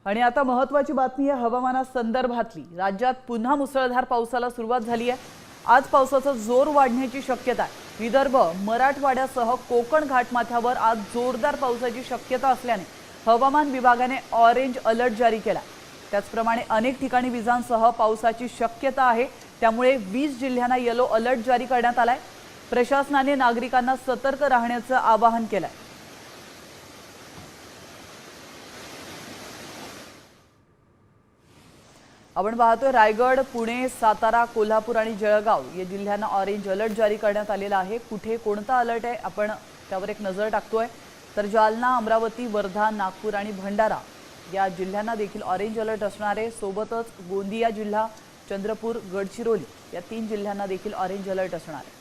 आणि आता महत्त्वाची बातमी आहे हवामानासंदर्भातली। राज्यात पुन्हा मुसळधार पावसाला सुरुवात झाली आहे। आज पावसाचा जोर वाढण्याची शक्यता आहे। विदर्भ, मराठवाड्यासह कोकण घाटमाथ्यावर आज जोरदार पावसाची शक्यता असल्याने हवामान विभागाने ऑरेंज अलर्ट जारी केला। त्याचप्रमाणे अनेक ठिकाणी विजांसह पावसाची शक्यता आहे। त्यामुळे 20 जिल्ह्यांना येलो अलर्ट जारी करण्यात आलाय। प्रशासनाने नागरिकांना सतर्क राहण्याचं आवाहन केलंय। आपण पाहतोय रायगड, पुणे, सातारा, कोल्हापूर आणि जळगाव या जिल्ह्यांना ऑरेंज अलर्ट जारी करण्यात आलेला आहे। कुठे कोणता अलर्ट आहे आपण त्यावर एक नजर टाकतोय। तर जालना, अमरावती, वर्धा, नागपूर आणि भंडारा या जिल्ह्यांना देखील ऑरेंज अलर्ट असणार आहे। सोबतच गोंदिया जिल्हा, चंद्रपूर, गडचिरोली या 3 जिल्ह्यांना देखील ऑरेंज अलर्ट असणार आहे।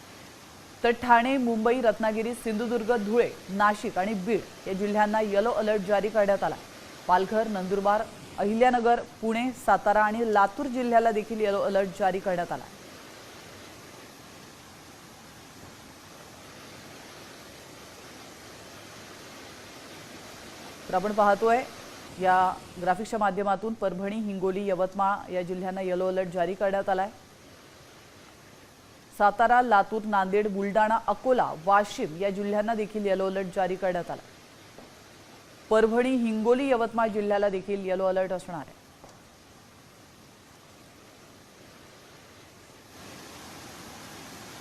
तर ठाणे, मुंबई, रत्नागिरी, सिंधुदुर्ग, धुळे, नाशिक आणि बीड या जिल्ह्यांना येलो अलर्ट जारी करण्यात आला। पालघर, नंदुरबार, अहिल्यानगर, पुणे, सातारा आणि लातूर जिल्ह्याला देखील येलो अलर्ट जारी करण्यात आला। तर आपण पाहतोय या ग्राफिक्सच्या माध्यमातून परभणी, हिंगोली, यवतमाळ या जिल्ह्यांना येलो अलर्ट जारी करण्यात आलाय। सातारा, लातूर, नांदेड, बुलढाणा, अकोला, वाशिम या जिल्ह्यांना देखील येलो अलर्ट जारी करण्यात आला। परभणी, हिंगोली, यवतमाळ जिल्ह्याला देखील येलो अलर्ट असणार आहे।